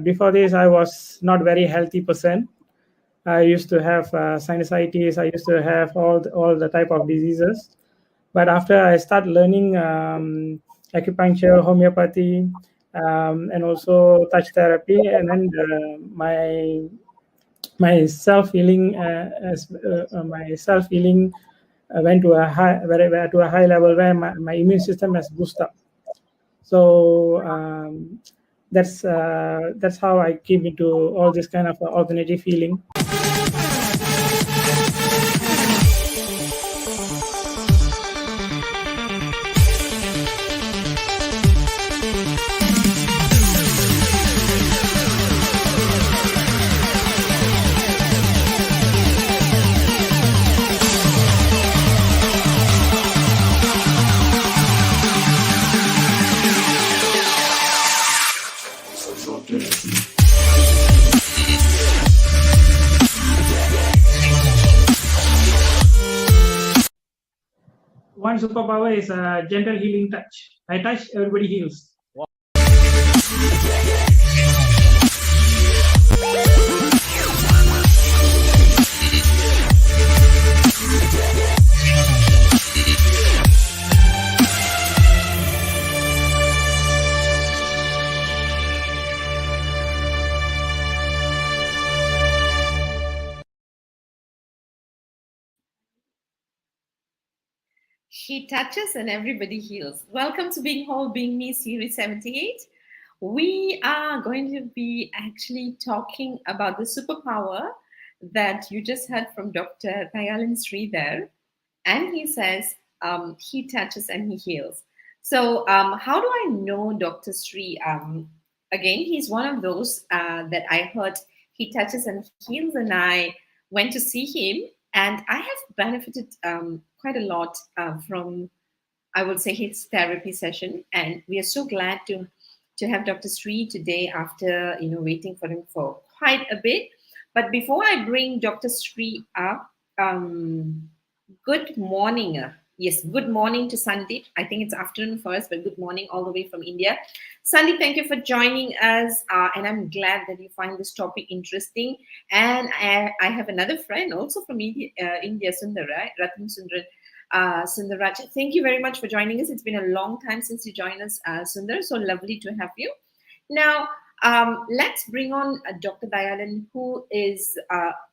Before this, I was not very healthy person. I used to have sinusitis. I used to have all the type of diseases. But after I start learning acupuncture, homeopathy, and also touch therapy, and then my self healing went to a high level where my immune system has boosted up. So that's how I came into all this kind of alternative healing. One superpower is a gentle healing touch. I touch, everybody heals. He touches and everybody heals. Welcome to Being Whole, Being Me, Series 78. We are going to be actually talking about the superpower that you just heard from Dr. Thayala Sridhar. And he says he touches and he heals. So, how do I know Dr. Sri? Again, he's one of those that I heard he touches and heals, and I went to see him, and I have benefited quite a lot from, I would say, his therapy session. And we are so glad to have Dr. Sri today after waiting for him for quite a bit. But before I bring Dr. Sri up, good morning. Yes, good morning to Sandeep. I think it's afternoon first, but good morning all the way from India. Sandeep, thank you for joining us. And I'm glad that you find this topic interesting. And I have another friend also from India, Sundar, right? Ratan Sundar. Sundaraj, thank you very much for joining us. It's been a long time since you joined us, Sundar. So lovely to have you. Now, let's bring on Dr. Dayalan, who is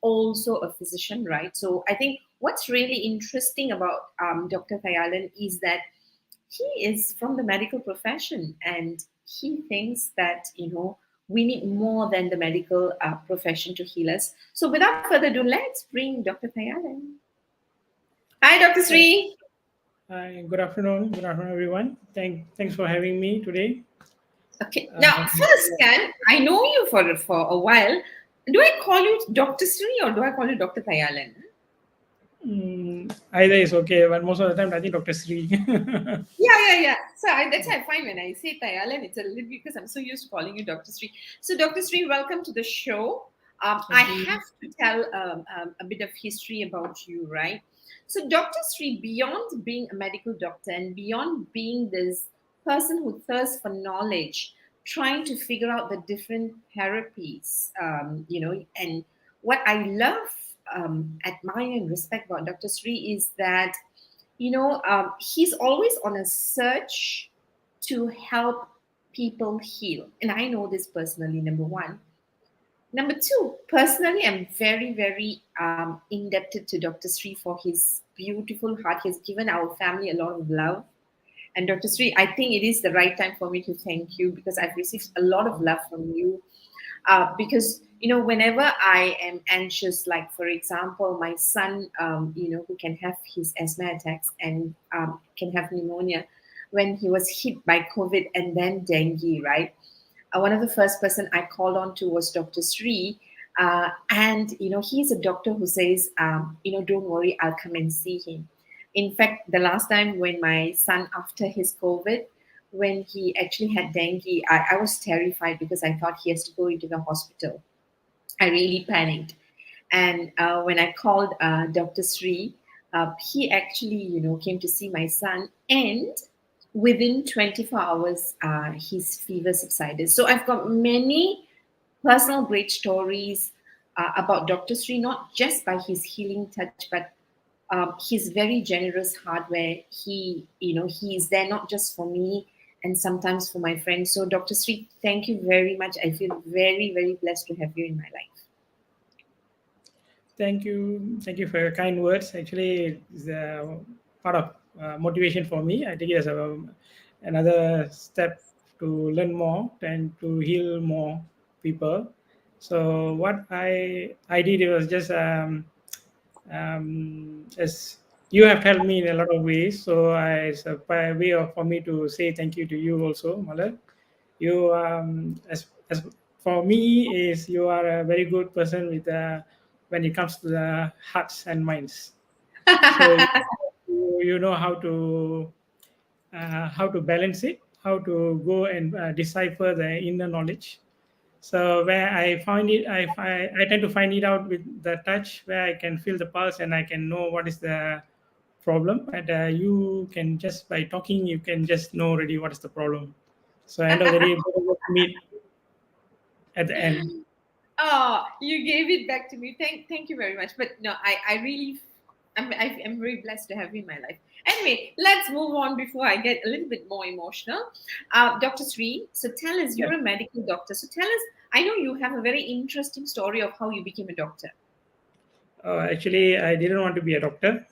also a physician, right? So I think what's really interesting about Dr. Dayalan is that he is from the medical profession, and he thinks that, we need more than the medical profession to heal us. So without further ado, let's bring Dr. Dayalan. Hi, Dr. Hi, Sri. hi, good afternoon. Good afternoon, everyone. Thanks for having me today. Okay. Now, first, Yeah. Can I know you for a while? Do I call you Dr. Sri or do I call you Dr. Thayalan? Either is okay, but most of the time, I think Dr. Sri. Yeah. So that's why I find when I say Thayalan, it's a little because I'm so used to calling you Dr. Sri. So, Dr. Sri, welcome to the show. I Thank you. have to tell a bit of history about you, right? So, Dr. Sri, beyond being a medical doctor and beyond being this person who thirsts for knowledge, trying to figure out the different therapies, and what I love, admire, and respect about Dr. Sri is that he's always on a search to help people heal. And I know this personally, number one. Number two, personally, I'm very, very indebted to Dr. Sri for his beautiful heart. He has given our family a lot of love. And Dr. Sri, I think it is the right time for me to thank you because I've received a lot of love from you because whenever I am anxious, like for example my son, who can have his asthma attacks and can have pneumonia, when he was hit by COVID and then dengue, right? One of the first person I called on to was Dr. Sri. And he's a doctor who says, don't worry, I'll come and see him. In fact, the last time when my son, after his COVID, when he actually had dengue, I was terrified because I thought he has to go into the hospital. I really panicked. And when I called Dr. Sri, he actually, came to see my son, and within 24 hours, his fever subsided. So I've got many personal great stories about Dr. Sri, not just by his healing touch, but his very generous heart, where he is there not just for me and sometimes for my friends. So, Dr. Sri, thank you very much. I feel very, very blessed to have you in my life. Thank you for your kind words. Actually, it's part of motivation for me. I take it as another step to learn more and to heal more people. So what I did was just as you have helped me in a lot of ways. So it's a way of for me to say thank you to you also, Malak. You as for me is you are a very good person with when it comes to the hearts and minds. So you know how to balance it, how to go and decipher the inner knowledge. So where I find it, I tend to find it out with the touch, where I can feel the pulse and I can know what is the problem. But you can just by talking, you can just know already what is the problem. So end of the day, both of us meet at the end. Oh, you gave it back to me. Thank you very much. But no, I really, I'm very blessed to have you in my life. Anyway, let's move on before I get a little bit more emotional. Dr. Sri, so tell us, Yeah. you're a medical doctor. So tell us, I know you have a very interesting story of how you became a doctor. Actually, I didn't want to be a doctor.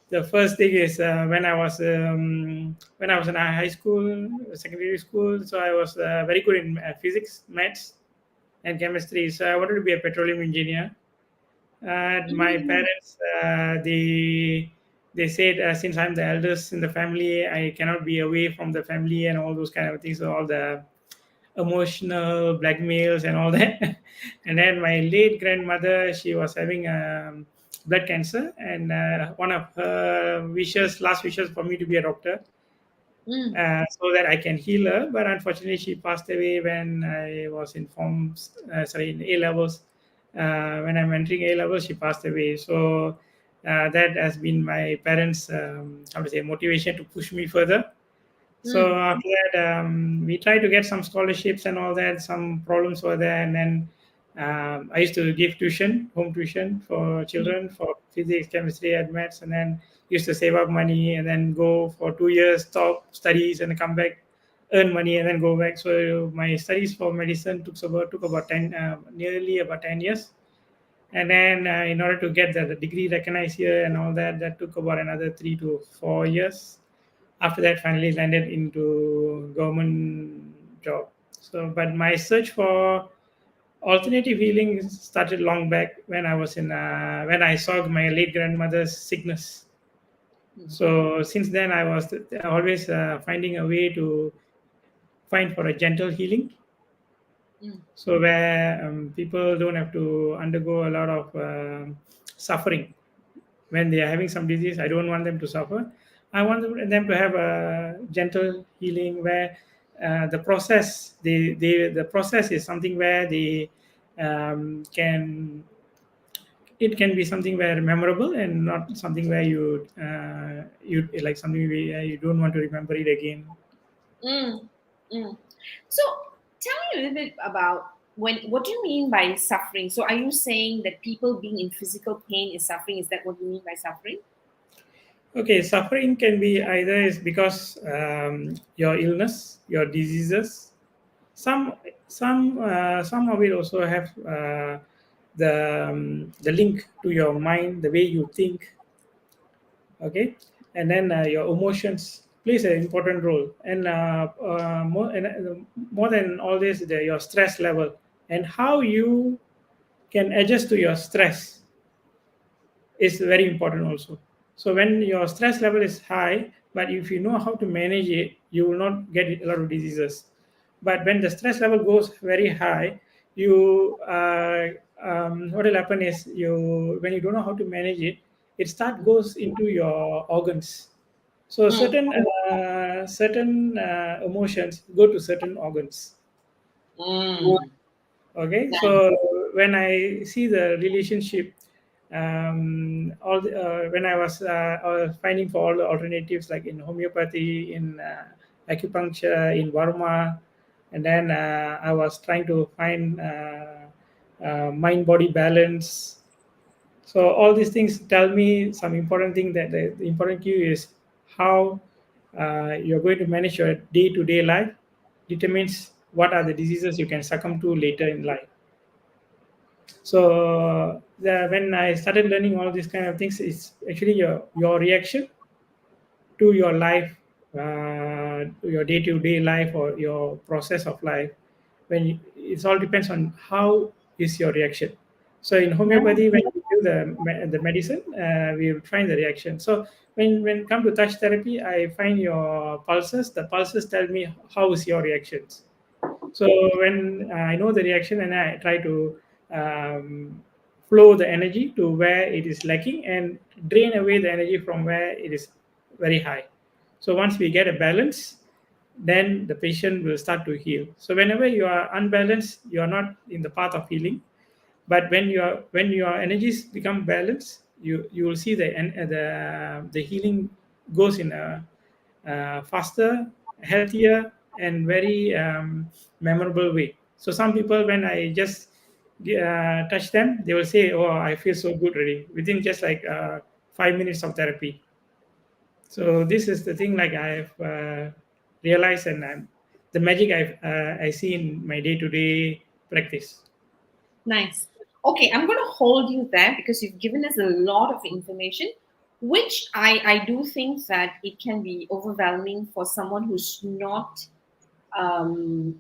The first thing is when I was in high school, secondary school. So I was very good in physics, maths, and chemistry. So I wanted to be a petroleum engineer. And my Mm. parents, they they said since I'm the eldest in the family, I cannot be away from the family and all those kind of things. So all the emotional blackmails and all that. And then my late grandmother, she was having blood cancer, and one of her wishes, last wishes, for me to be a doctor, Mm, so that I can heal her. But unfortunately, she passed away when I was in in A levels. When I'm entering A levels, she passed away. So that has been my parents' how to say motivation to push me further. So mm, after that, we tried to get some scholarships and all that. Some problems were there, and then I used to give tuition, home tuition for mm, children for physics, chemistry, and maths, and then used to save up money and then go for 2 years, stop studies, and come back, earn money, and then go back. So my studies for medicine took about nearly about 10 years, and then in order to get the degree recognized here and all that, that took about another 3 to 4 years. After that, finally landed into government job. So but my search for alternative healing started long back when I was in when I saw my late grandmother's sickness. mm, So since then I was always finding a way to find for a gentle healing, mm, so where people don't have to undergo a lot of suffering when they are having some disease. I don't want them to suffer. I want them to have a gentle healing where the process is something where they can it can be something where memorable and not something where you like something where you don't want to remember it again. mm, mm. So tell me a little bit about what do you mean by suffering? So are you saying that people being in physical pain is suffering? Is that what you mean by suffering? Okay, suffering can be either is because your illness, your diseases. Some of it also have the link to your mind, the way you think. Okay, and then your emotions plays an important role, and more than all this, your stress level and how you can adjust to your stress is very important also. So when your stress level is high, but if you know how to manage it, you will not get a lot of diseases. But when the stress level goes very high, you what will happen is you when you don't know how to manage it, it start goes into your organs. So Mm, certain emotions go to certain organs. mm, Okay, nice. so when I see the relationship, when I was finding for all the alternatives like in homeopathy, in acupuncture, in Varma, and then I was trying to find mind body balance. So all these things tell me some important thing, that the important key is how you're going to manage your day-to-day life determines what are the diseases you can succumb to later in life. So when I started learning all these kind of things, it's actually your reaction to your life, your day-to-day life or your process of life. It all depends on how is your reaction. So in homeopathy, when we do the medicine, we will find the reaction. So when it come to touch therapy, I find your pulses. The pulses tell me how is your reactions. So when I know the reaction, and I try to um, flow the energy to where it is lacking and drain away the energy from where it is very high. So once we get a balance, then the patient will start to heal. So whenever you are unbalanced, you are not in the path of healing. But when your energies become balanced, you will see the healing goes in a faster, healthier, and very memorable way. So some people, when I just touch them, they will say, "Oh, I feel so good already," within just like 5 minutes of therapy. So this is the thing, like I've realized, and the magic I see in my day-to-day practice. Nice. Okay, I'm going to hold you there because you've given us a lot of information, which I do think that it can be overwhelming for someone who's not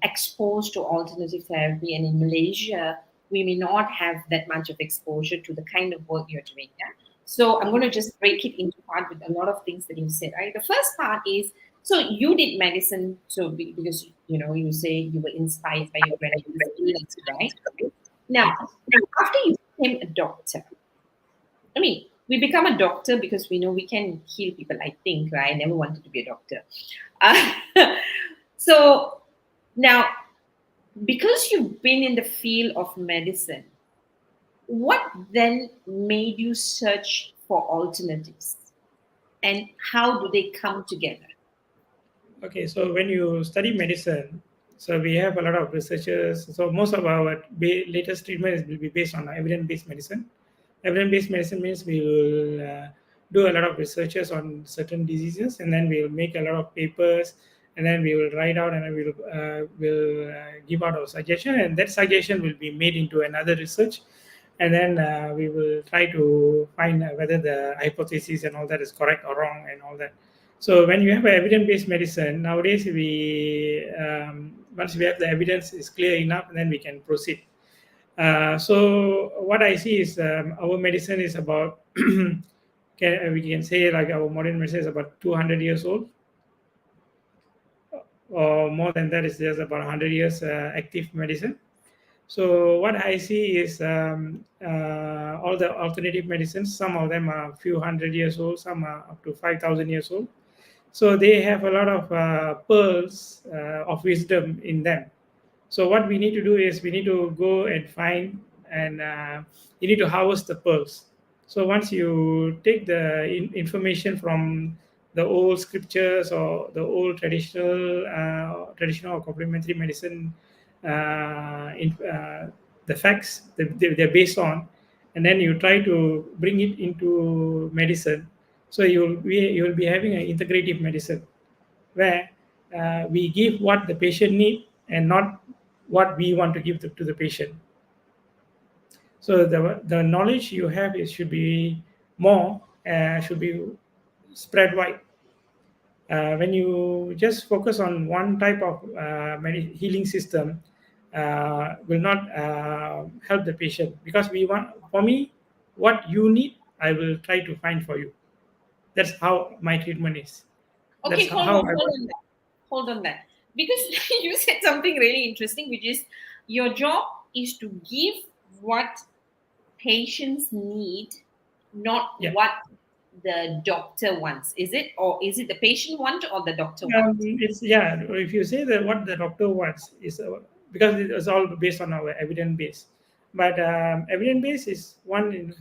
exposed to alternative therapy. And in Malaysia, we may not have that much of exposure to the kind of work you're doing. Yeah. So I'm going to just break it into part with a lot of things that you said, right? The first part is, so you did medicine, so because you say you were inspired by your grandmother's illness, right? Now, after you became a doctor, I mean, we become a doctor because we know we can heal people. I think, right? I never wanted to be a doctor. Uh, so now, because you've been in the field of medicine, what then made you search for alternatives, and how do they come together? Okay, so when you study medicine, so we have a lot of researchers. So most of our latest treatment will be based on evidence-based medicine. Evidence-based medicine means we will do a lot of researches on certain diseases, and then we will make a lot of papers, and then we will write out, and then will give out our suggestion, and that suggestion will be made into another research, and then we will try to find whether the hypothesis and all that is correct or wrong and all that. So when you have evidence-based medicine nowadays, we once we have the evidence is clear enough, then we can proceed. So what I see is our medicine is about we can say like our modern medicine is about 200 years old, or more than that is just about 100 years active medicine. So what I see is all the alternative medicines. Some of them are a few hundred years old, some are up to 5,000 years old. So they have a lot of pearls of wisdom in them. So what we need to do is we need to go and find, and you need to harvest the pearls. So once you take the information from the old scriptures or the old traditional or complementary medicine, the facts that they're based on, and then you try to bring it into medicine. So you'll be having an integrative medicine where we give what the patient need and not what we want to give to the patient. So the knowledge you have is should be more, should be spread wide. When you just focus on one type of healing system, will not help the patient, because we want, for me, what you need, I will try to find for you. That's how my treatment is. That's Okay, how I hold want. on that. Hold on that. Because you said something really interesting, which is your job is to give what patients need, not Yeah. what the doctor wants. Is it? Or is it the patient want or the doctor want? It's, yeah. If you say that what the doctor wants is because it is all based on our evidence base, but evidence base is one.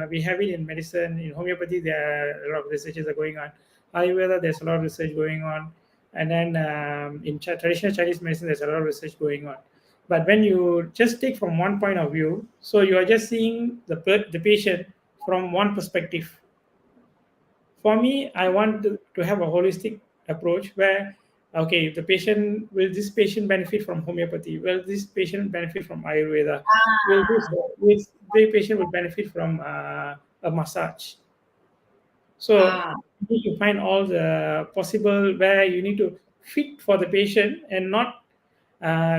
We have it in medicine, in homeopathy. There are a lot of researches are going on. Ayurveda, there's a lot of research going on, and then in traditional Chinese medicine, there's a lot of research going on. But when you just take from one point of view, so you are just seeing the patient from one perspective. For me, I want to have a holistic approach where, okay, the patient, will this patient benefit from homeopathy? Will this patient benefit from Ayurveda? Will the patient will benefit from a massage? So Ah, you need to find all the possible where you need to fit for the patient, and not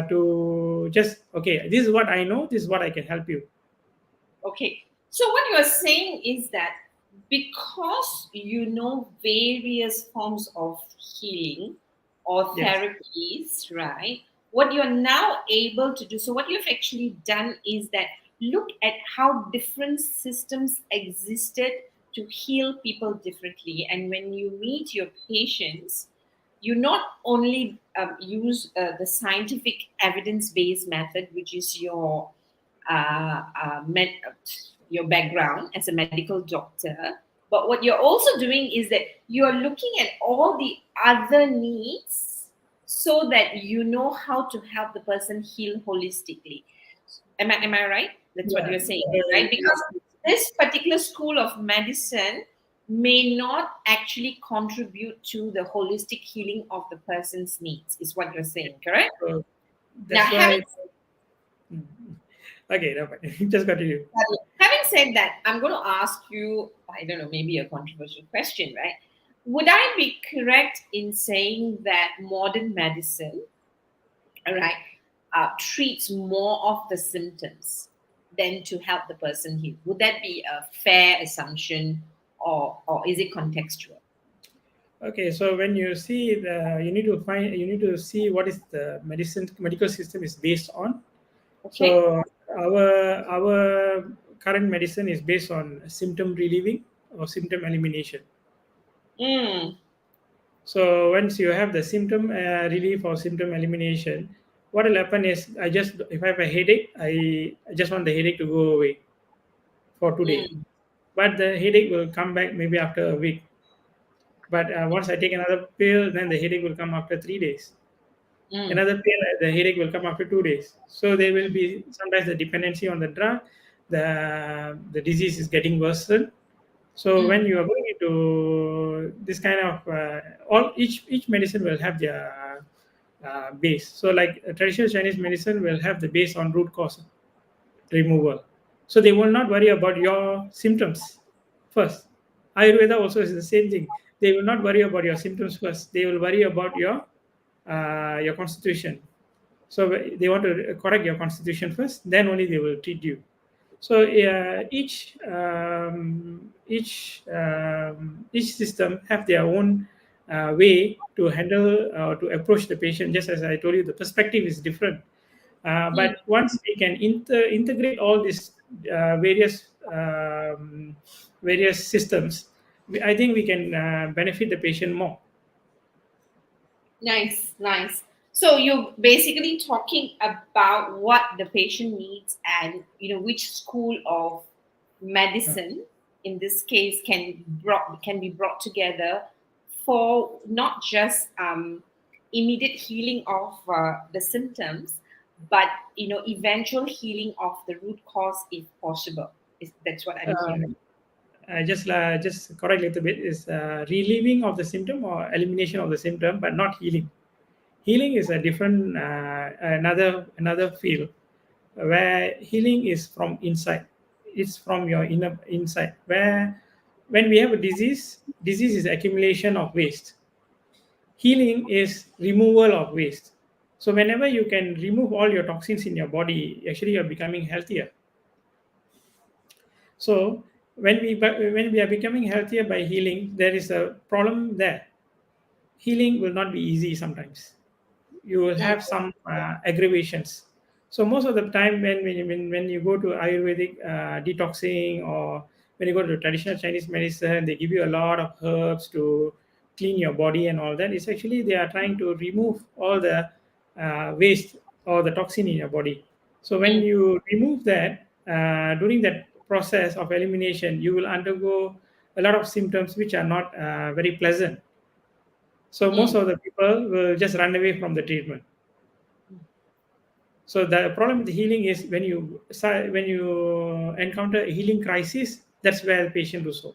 to just, okay, this is what I know, this is what I can help you. okay. So what you are saying is that because you know various forms of healing or Yes. therapies, right? What you're now able to do, so what you've actually done is that look at how different systems existed to heal people differently. And when you meet your patients, you not only use the scientific evidence-based method, which is your background as a medical doctor. But what you're also doing is that you're looking at all the other needs so that you know how to help the person heal holistically. Am I right? That's what Yeah. you're saying, right? Because this particular school of medicine may not actually contribute to the holistic healing of the person's needs, is what you're saying, correct? So Now, that's why. Okay, no, just continue. having said that, I'm going to ask you, I don't know, maybe a controversial question, right? Would I be correct in saying that modern medicine, all right, treats more of the symptoms than to help the person heal. Would that be a fair assumption, or is it contextual? Okay, so when you see you need to see what is the medical system is based on. Okay. So our current medicine is based on symptom relieving or symptom elimination. Mm, So once you have the symptom relief or symptom elimination, what will happen is if I have a headache, I just want the headache to go away for today. mm, But the headache will come back maybe after a week. But once I take another pill, then the headache will come after 3 days. mm, Another pill, the headache will come after 2 days. So there will mm, be sometimes the dependency on the drug, the disease is getting worsened. So mm, when you are going into this kind of all each medicine will have their base. So like traditional Chinese medicine will have the base on root cause removal. So they will not worry about your symptoms first. Ayurveda also is the same thing. They will not worry about your symptoms first. They will worry about your constitution. So they want to correct your constitution first, then only they will treat you. So each system have their own way to handle to approach the patient. Just as I told you, the perspective is different. mm. But once we can integrate all these various systems, I think we can benefit the patient more. Nice, nice. So you're basically talking about what the patient needs, and which school of Uh, medicine, in this case, can be brought together for not just immediate healing of the symptoms, but eventual healing of the root cause if possible. That's what I'm hearing. um, just correct a little bit is relieving of the symptom or elimination of the symptom, but not healing. Healing is a different another field where healing is from inside. It's from your inner inside. Where when we have a disease is accumulation of waste. Healing is removal of waste. So whenever you can remove all your toxins in your body, actually you're becoming healthier. So when we are becoming healthier by healing, there is a problem there. Healing will not be easy sometimes. You will Mm, have some aggravations. So most of the time when you go to Ayurvedic detoxing, or when you go to traditional Chinese medicine, they give you a lot of herbs to clean your body and all that. It's actually they are trying to remove all the waste or the toxin in your body. So when mm, you remove that, during that process of elimination, you will undergo a lot of symptoms which are not very pleasant. So most mm. of the people will just run away from the treatment. So the problem with healing is when you encounter a healing crisis, that's where the patient do so.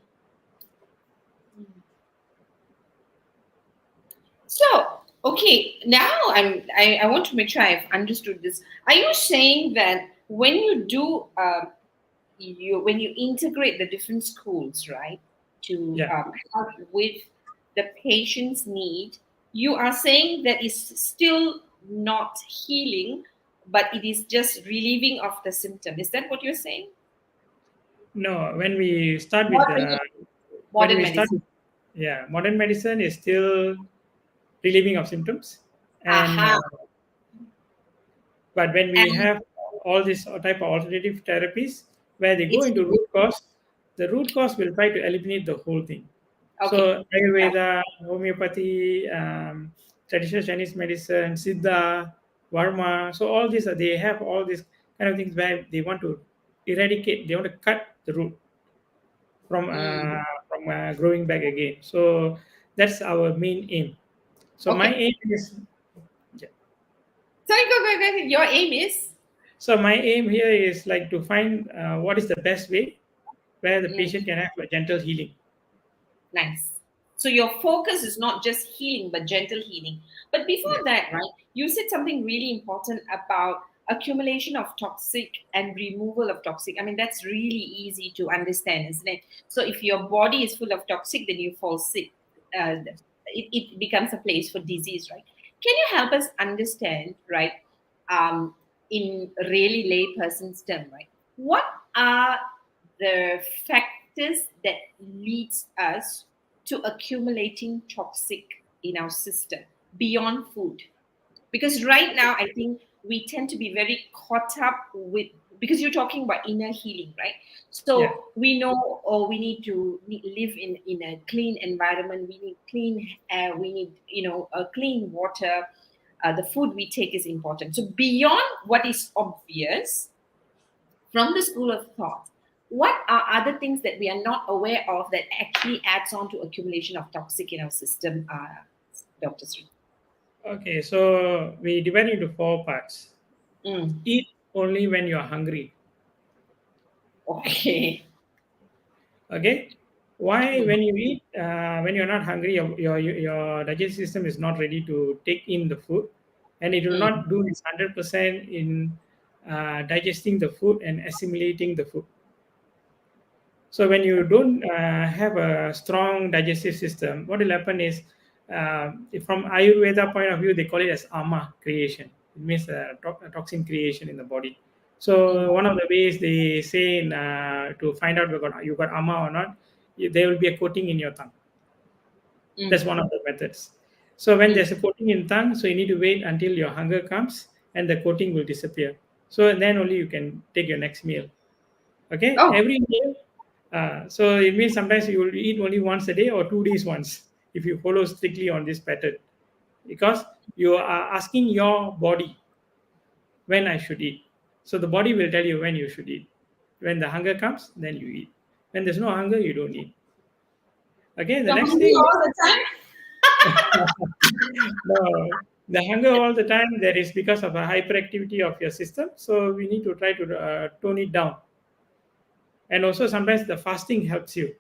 So, okay, now I want to make sure I've understood this. Are you saying that when you do when you integrate the different schools, right, to Yeah. help with the patient's need, you are saying that it's still not healing, but it is just relieving of the symptom. Is that what you're saying? No, when we start with Modern, the when modern we start medicine. with, yeah, modern medicine is still relieving of symptoms, and Aha. but when we And have all these type of alternative therapies where they go it's into root cause, the root cause will try to eliminate the whole thing. okay. So Ayurveda, homeopathy, traditional Chinese medicine, Siddha, Varma. So all these they have all these kind of things where they want to eradicate. They want to cut the root from Mm. growing back again. So that's our main aim. So my Okay. aim is Sorry, go. Your aim is. my aim here is like to find what is the best way where the Mm. patient can have a gentle healing. Nice. So your focus is not just healing, but gentle healing. But before Yeah. that, right, you said something really important about accumulation of toxic and removal of toxic. I mean, that's really easy to understand, isn't it? So if your body is full of toxic, then you fall sick. It becomes a place for disease, right? Can you help us understand, right, um, in really lay person's term, right? what are the factors that leads us to accumulating toxic in our system beyond food? Because right now I think we tend to be very caught up with, because you're talking about inner healing, right? Yeah. So we know, or we need to live in a clean environment, we need clean air, we need, a clean water. The food we take is important. So beyond what is obvious from the school of thought, what are other things that we are not aware of that actually adds on to accumulation of toxic in our system, Dr. Sri? Okay, so we divide into four parts. Mm, Eat only when you are hungry. okay. Okay, why? Mm, When you eat, when you're not hungry, your digestive system is not ready to take in the food, and it will mm, not do its 100% in digesting the food and assimilating the food. So when you don't have a strong digestive system, what will happen is, from Ayurveda point of view, they call it as ama creation. It means a toxin creation in the body. mm, So one of the ways they say to find out whether you got ama or not, there will be a coating in your tongue. That's mm, one of the methods. So when mm. there's a coating in tongue, so you need to wait until your hunger comes and the coating will disappear. So then only you can take your next meal. Okay, Oh, every meal. So it means sometimes you will eat only once a day or 2 days once if you follow strictly on this pattern, because you are asking your body when I should eat. So the body will tell you when you should eat. When the hunger comes, then you eat. When there's no hunger, you don't eat. Okay, the you're next hungry thing all is the time? no, the hunger all the time. That is because of a hyperactivity of your system. So we need to try to tone it down. And also sometimes the fasting helps you.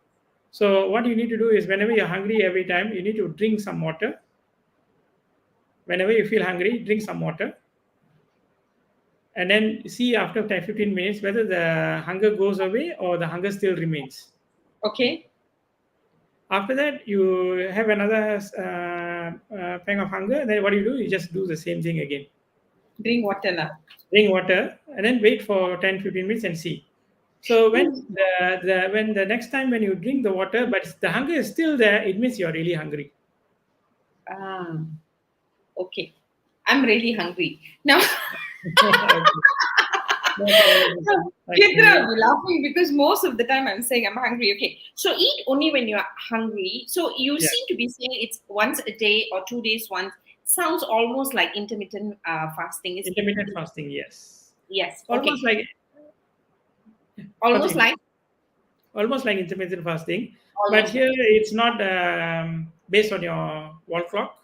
So what you need to do is whenever you're hungry every time, you need to drink some water. Whenever you feel hungry, drink some water. And then see after 10, 15 minutes whether the hunger goes away or the hunger still remains. Okay, After that, you have another pang of hunger. Then what you do? You just do the same thing again. drink water now. Drink water and then wait for 10, 15 minutes and see. So when the next time when you drink the water, but the hunger is still there, it means you're really hungry. Ah, okay. I'm really hungry. Now, Okay. No problem. Thank Chitra you. will be laughing because most of the time I'm saying I'm hungry. Okay, so eat only when you're hungry. So you Yeah. seem to be saying it's once a day or 2 days once. Sounds almost like intermittent fasting. Is Intermittent fasting, yes. yes. Okay, Almost like almost continue. like Almost like intermittent fasting, but almost like. here it's not based on your wall clock.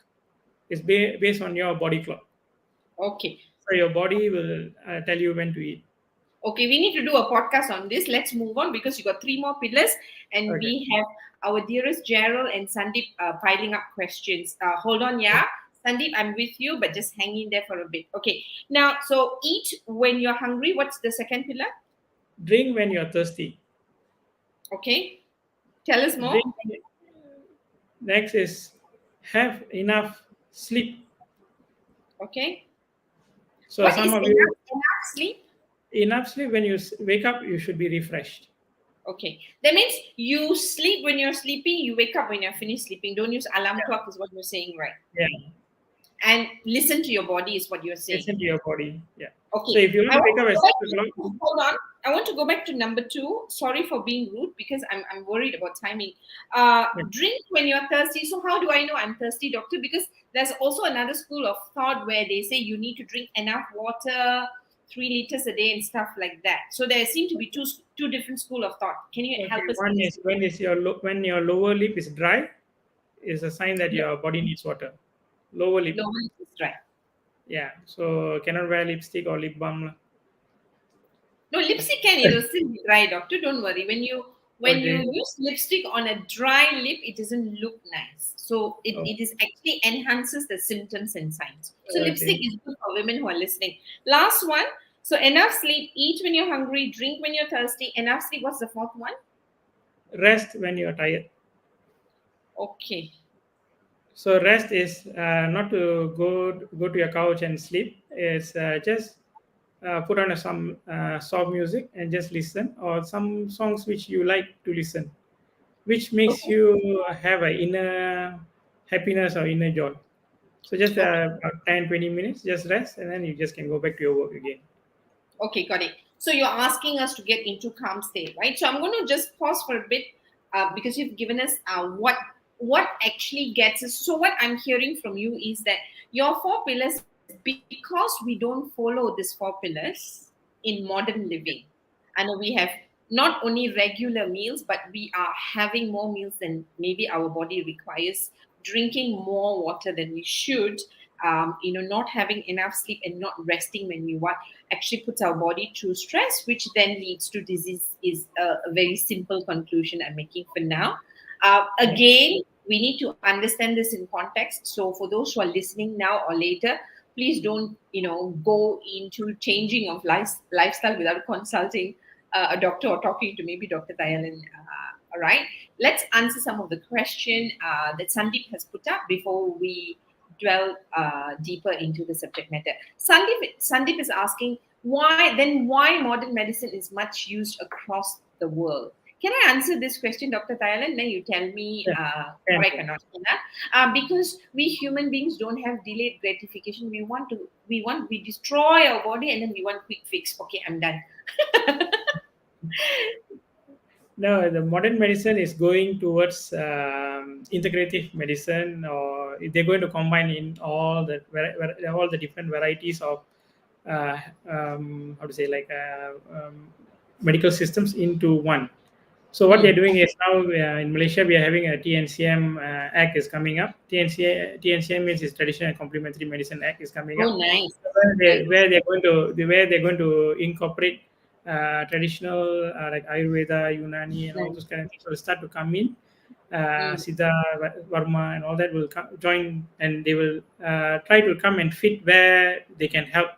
It's based on your body clock. Okay. So your body will tell you when to eat. Okay, we need to do a podcast on this. Let's move on because you got three more pillars, and Okay. we have our dearest Gerald and Sandeep piling up questions. Hold on, yeah, Sandeep, I'm with you, but just hang in there for a bit. Okay, now, so eat when you're hungry. What's the second pillar? Drink when you're thirsty. Okay, tell us more. Drink. Next is have enough sleep. Okay, So what some is of you enough sleep? enough sleep when you wake up, you should be refreshed. Okay, that means you sleep when you're sleeping, you wake up when you're finished sleeping. Don't use alarm Yeah. clock, is what you're saying, right? Yeah. And listen to your body, is what you're saying. Listen to your body. Yeah. So Okay, if you want I to want wake to up at go six back o'clock, to, hold on. I want to go back to number two. Sorry for being rude because I'm worried about timing. yeah. Drink when you're thirsty. So how do I know I'm thirsty, doctor? Because there's also another school of thought where they say you need to drink enough water, 3 liters a day, and stuff like that. So there seem to be two different school of thought. Can you Okay. help us One is understand? when your lower lip is dry, is a sign that your body needs water. Lower lip. Lower is dry. Yeah. So cannot wear lipstick or lip balm. Lah. No, lipstick can, it will still be dry, doctor. Don't worry. When you Okay. use lipstick on a dry lip, it doesn't look nice. So it, Oh, it is actually enhances the symptoms and signs. So lipstick okay. is good for women who are listening. Last one. So enough sleep, eat when you're hungry, drink when you're thirsty. Enough sleep. What's the fourth one? Rest when you're tired. Okay. So rest is not to go to your couch and sleep. It's just put on some soft music and just listen, or some songs which you like to listen, which makes Okay. you have an inner happiness or inner joy. So just Okay. about 10, 20 minutes, just rest, and then you just can go back to your work again. Okay, got it. So you're asking us to get into calm state, right? So I'm going to just pause for a bit because you've given us what actually gets us. So what I'm hearing from you is that your four pillars, because we don't follow these four pillars in modern living. I know we have not only regular meals, but we are having more meals than maybe our body requires, drinking more water than we should, not having enough sleep and not resting when we want actually puts our body through stress, which then leads to disease, is a very simple conclusion I'm making for now. Yeah. Again, we need to understand this in context. So for those who are listening now or later, please don't, go into changing of lifestyle without consulting a doctor or talking to maybe Dr. Dayalan. All right, let's answer some of the question that Sandeep has put up before we dwell deeper into the subject matter. Sandeep is asking why modern medicine is much used across the world. Can I answer this question, Dr. Thailand? Then you tell me Yeah. Can, correct or can. not. Yeah? Because we human beings don't have delayed gratification. We destroy our body and then we want quick fix. Okay, I'm done. No, the modern medicine is going towards integrative medicine, or they're going to combine in all the different varieties of how to say, like medical systems into one. So what they're Mm. doing is now in Malaysia we are having a TNCM Act is coming up. TNCM means is Traditional and Complementary Medicine Act is coming up, Oh, nice, nice. where they're going to incorporate traditional like Ayurveda, Unani, and all those Nice. kind of things will start to come in. Mm. Siddha, Varma, and all that will join, and they will try to come and fit where they can help.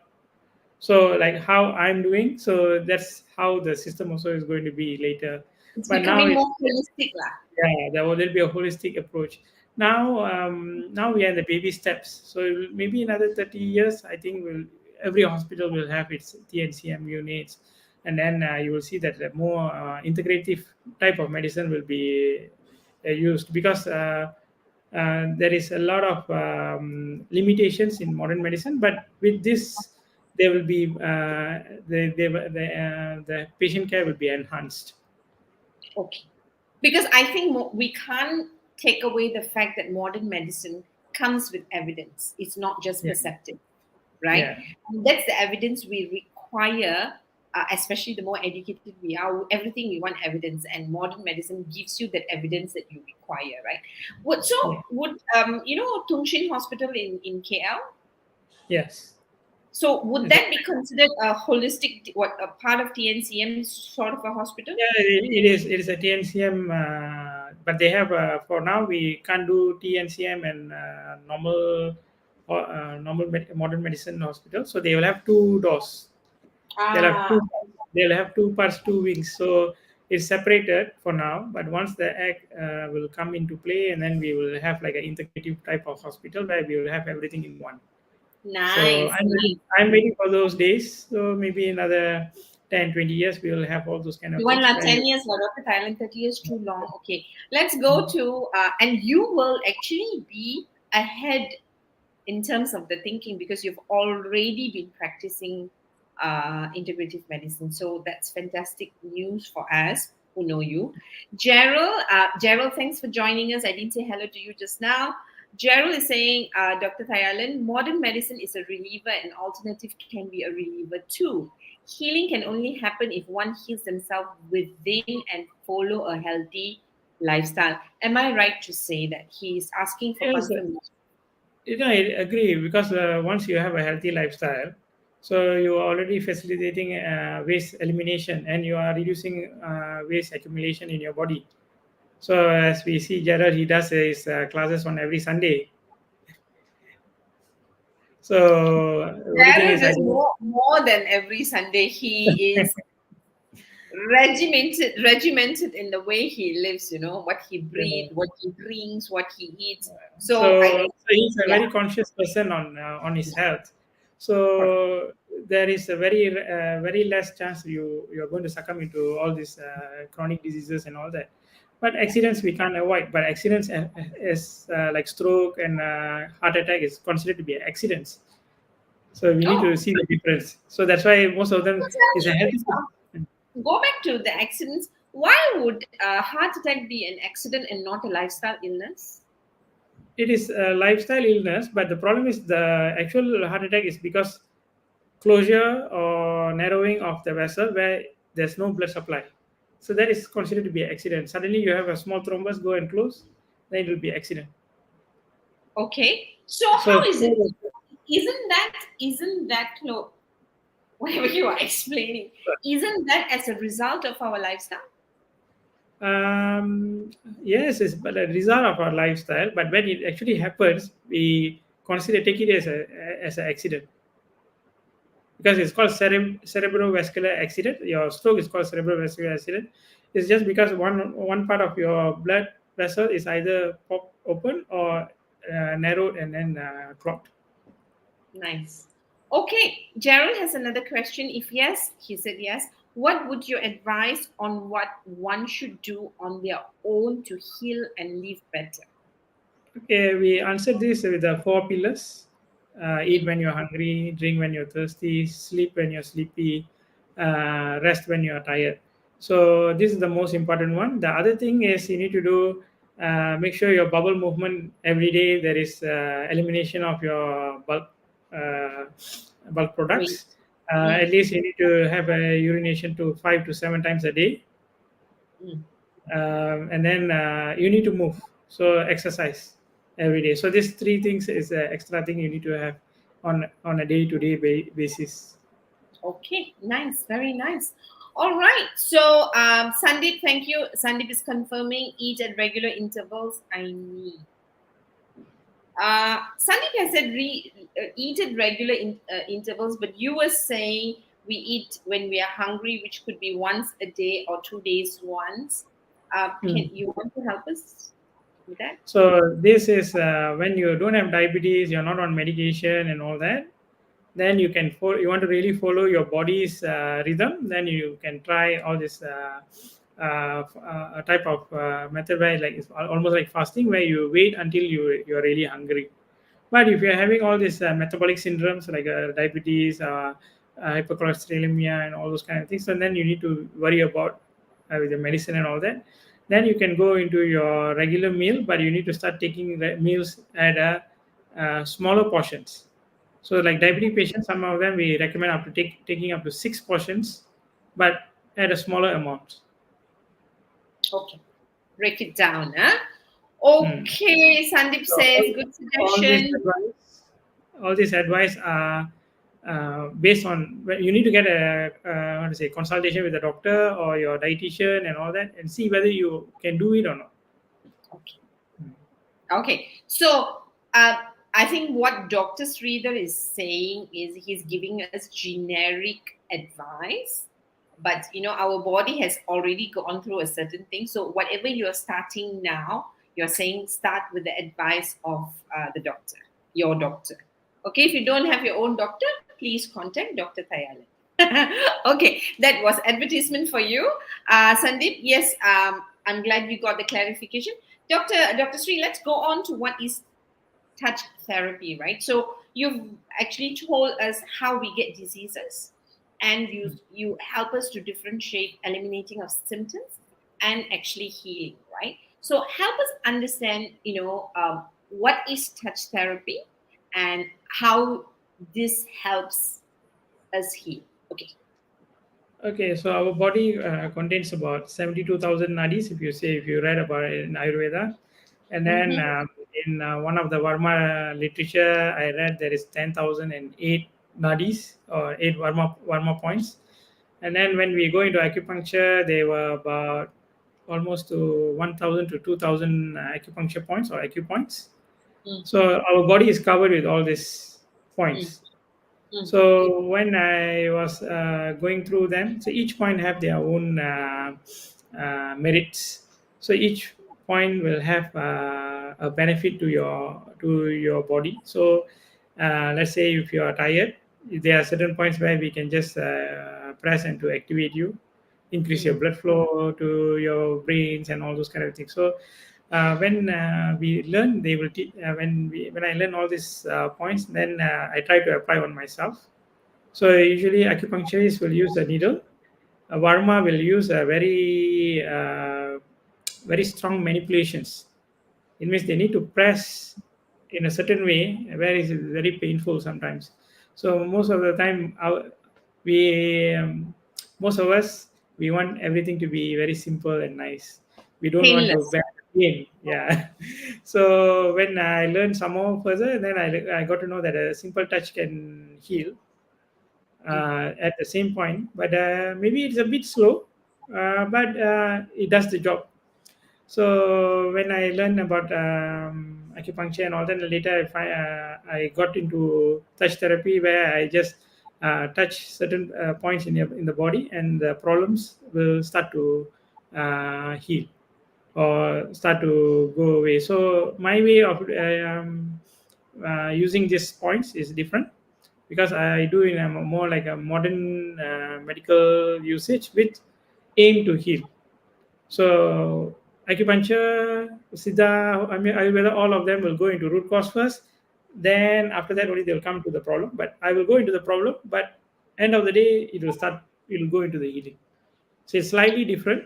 So like how I'm doing, so that's how the system also is going to be later. It's But now becoming it's, more holistic, lah. yeah, there will be a holistic approach. Now, now we are in the baby steps. So maybe another 30 years, I think will every hospital will have its TNCM units, and then you will see that the more integrative type of medicine will be used, because there is a lot of limitations in modern medicine. But with this, there will be the patient care will be enhanced. Okay. Because I think we can't take away the fact that modern medicine comes with evidence. It's not just Yeah, perceptive, right? yeah. And that's the evidence we require, especially the more educated we are. Everything we want evidence, and modern medicine gives you that evidence that you require, right? What so Yeah. would Tung Shin Hospital in KL? Yes. So would It's a, that be considered a holistic, what a part of TNCM sort of a hospital? yeah, it is. It is a TNCM, but they have for now we can't do TNCM and modern medicine hospital. So they will have two doors. They'll have Ah, two. They'll have two parts, two wings. So it's separated for now. But once the act will come into play, and then we will have like an integrative type of hospital where we will have everything in one. So nice, I'm nice. waiting, I'm waiting for those days. So maybe another 10, 20 years, we will have all those kind of You want things like where 10 years or Dr. Thailand, 30 years too long. Okay, let's go to, and you will actually be ahead in terms of the thinking because you've already been practicing integrative medicine. So that's fantastic news for us who know you. Gerald, thanks for joining us. I didn't say hello to you just now. Gerald is saying, Dr. Thayalan, modern medicine is a reliever and alternative can be a reliever too. Healing can only happen if one heals themselves within and follow a healthy lifestyle. Am I right to say that he is asking for yes, confirmation? I agree, because once you have a healthy lifestyle, so you are already facilitating waste elimination, and you are reducing waste accumulation in your body. So as we see, Gerard, he does his classes on every Sunday. So the only thing Jared is, I is don't. more than every Sunday. He is regimented in the way he lives. You know what he Yeah. breathes, what he drinks, what he eats. So So, I so he's a yeah. very conscious person on his health. Correct. So there is a very less chance you are going to succumb into all these chronic diseases and all that. But accidents we can't avoid. But accidents as like stroke and heart attack is considered to be accidents. So we need to Oh, see the difference. So that's why most of them so tell is a me, healthy. go back to the accidents. Why would a heart attack be an accident and not a lifestyle illness? It is a lifestyle illness, but the problem is the actual heart attack is because closure or narrowing of the vessel where there's no blood supply. So that is considered to be an accident. Suddenly you have a small thrombus go and close, then it will be accident. Okay. So how So is it? Isn't that whatever you are explaining? Isn't that as a result of our lifestyle? um, yes, it's but a result of our lifestyle. But when it actually happens, we consider take it as an accident because it's called cerebrovascular accident. Your stroke is called cerebrovascular accident. It's just because one part of your blood vessel is either pop open or narrowed and then clogged. Nice. Okay. Gerald has another question. If yes, he said yes. What would you advise on what one should do on their own to heal and live better? Okay, we answered this with the four pillars: eat Mm. when you're hungry, drink when you're thirsty, sleep when you're sleepy, rest when you're tired. So this is the most important one. The other thing is you need to do make sure your bubble movement every day. There is elimination of your uh, bulk Wait. products. Mm. At least you need to have a urination to 5 to 7 times a day, Mm. and then you need to move, so exercise every day. So these three things is an extra thing you need to have on a day-to-day basis. Okay, nice, very nice. All right. So, Sandeep, thank you. Sandeep is confirming eat at regular intervals. I need. Sandeep has said eat at regular intervals, but you were saying we eat when we are hungry, which could be once a day or 2 days once. Can Mm. you want to help us with that? So this is when you don't have diabetes, you're not on medication and all that, then you can you want to really follow your body's rhythm, then you can try all this a type of method where like it's almost like fasting, where you wait until you're really hungry. But if you're having all these metabolic syndromes like diabetes, hypercholesterolemia, and all those kind of things, and then you need to worry about with the medicine and all that. Then you can go into your regular meal, but you need to start taking the meals at a smaller portions. So, like diabetic patients, some of them we recommend up to taking up to 6 portions, but at a smaller amount. Okay, break it down. Huh? Mm. Okay, Sandeep So says good all this suggestion. advice, all this advice are based on well, you need to get a what to say consultation with the doctor or your dietitian and all that, and see whether you can do it or not. Okay. Okay, so uh, I think what Dr. Sridhar is saying is he's giving us generic advice, but our body has already gone through a certain thing. So whatever you're starting now, you're saying start with the advice of the doctor, your doctor. Okay, if you don't have your own doctor, please contact Dr. Thayala. Okay, that was advertisement for you, Sandeep. Yes, I'm glad you got the clarification. Dr. Sri, let's go on to what is touch therapy, right? So you've actually told us how we get diseases, and you help us to differentiate eliminating of symptoms and actually healing, right? So help us understand, what is touch therapy and how this helps us heal. Okay. Okay, so our body contains about 72,000 nadis. If you read about it in Ayurveda, and then Mm-hmm. in one of the Varma literature, I read there is 10,008 nadis or eight Varma points. And then when we go into acupuncture, they were about almost to 1,000 to 2,000 acupuncture points or acupoints. So our body is covered with all these points. Mm-hmm. So when I was going through them, so each point have their own merits. So each point will have a benefit to your body. So let's say if you are tired, there are certain points where we can just press and to activate you, increase your Mm. blood flow to your brains and all those kind of things. So when we learn, they will teach. When I learn all these points, then I try to apply on myself. So usually acupuncturists will use a needle. Varma will use a very strong manipulations. It means they need to press in a certain way where it's very painful sometimes. So most of the time, we most of us, we want everything to be very simple and nice. We don't want to Painless. bear the pain. Yeah. So when I learned some more further, then I got to know that a simple touch can heal Mm. at the same point, but maybe it's a bit slow, but it does the job. So when I learned about acupuncture and all that, later I got into touch therapy where I just touch certain points in the body, and the problems will start to heal or start to go away. So my way of using these points is different because I do in a more like a modern medical usage with aim to heal. So acupuncture, Siddha, I mean, Ayurveda, all of them will go into root cause first. Then after that, only they'll come to the problem. But I will go into the problem. But end of the day, it will start. It will go into the healing. So it's slightly different,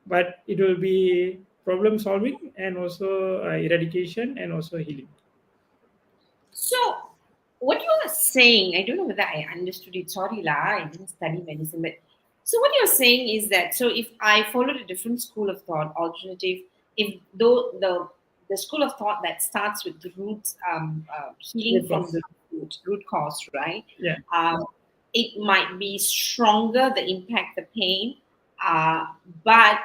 but it will be problem solving and also eradication and also healing. So, what you are saying, I don't know whether I understood it. Sorry, lah, I didn't study medicine, but so what you're saying is that so if I followed a different school of thought, alternative, if though the school of thought that starts with the roots, healing Root from cause. the root cause, right? Yeah. Um, it might be stronger the impact, the pain, uh, but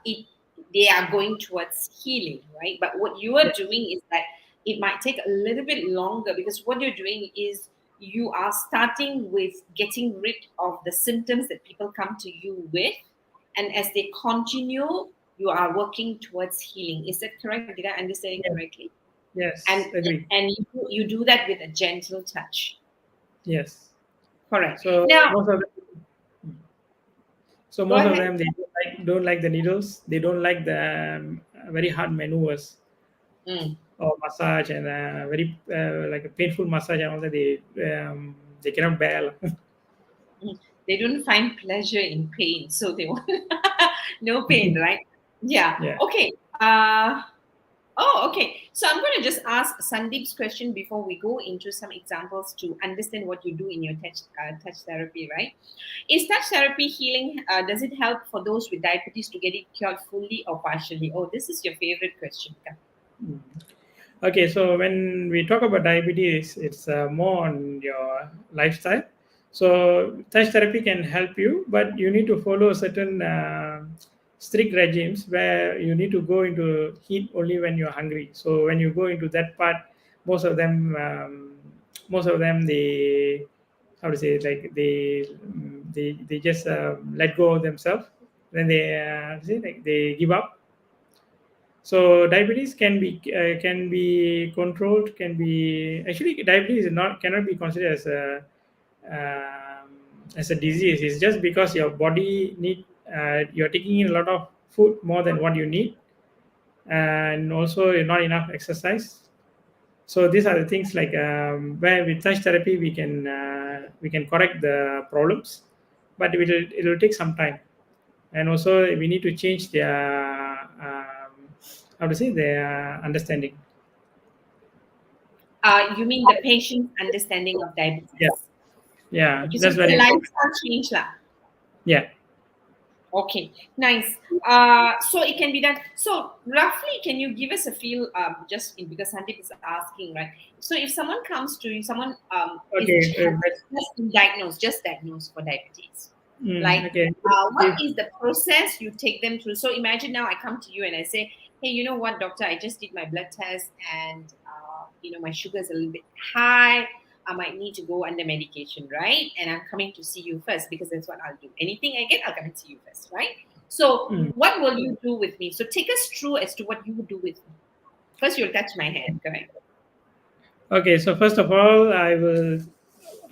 it they are going towards healing, right? But what you are Yeah. doing is that it might take a little bit longer because what you're doing is you are starting with getting rid of the symptoms that people come to you with, and as they continue, you are working towards healing. Is that correct? Did I understand it Yeah. correctly? Yes. And Agree. you do that with a gentle touch. Yes. Correct. So Now, most of them, go most of ahead. them they don't like the needles. They don't like the very hard maneuvers Mm. or massage and very like a painful massage and all that. They cannot bear. Mm. They don't find pleasure in pain, so they want no pain, right? Yeah. Yeah. Okay. Oh, okay. So I'm going to just ask Sandeep's question before we go into some examples to understand what you do in your touch therapy, right? Is touch therapy healing? Does it help for those with diabetes to get it cured fully or partially? Oh, this is your favorite question. Kak. Mm. Okay, so when we talk about diabetes, it's more on your lifestyle. So touch therapy can help you, but you need to follow certain strict regimes where you need to go into heat only when you're hungry. So when you go into that part, most of them, they, how to say, it, like they just let go of themselves. Then they say like they give up. So diabetes can be controlled. Can be actually diabetes is not cannot be considered um, as a disease. It's just because your body need you're taking in a lot of food more than what you need, and also not enough exercise. So these are the things like where with touch therapy we can correct the problems, but it will take some time, and also we need to change their how to say their understanding. You mean the patient's understanding of Yeah, diabetes? yeah, Okay, so that's it's very a important. lifestyle change, lah. Yeah. Okay, nice. So it can be done. So roughly, can you give us a feel? Just in, because Sandeep is asking, right? So if someone comes to you, someone is Okay. has just been diagnosed, just diagnosed for diabetes. Like, Okay. what If, is the process you take them through? So imagine now I come to you and I say, hey, you know what, doctor? I just did my blood test and my sugar is a little bit high. I might need to go under medication, right? And I'm coming to see you first because that's what I'll do. Anything I get, I'll come and see you first, right? So, mm, what will you do with me? So, take us through as to what you would do with me. First, you'll touch my hand, correct? okay. So first of all, I will.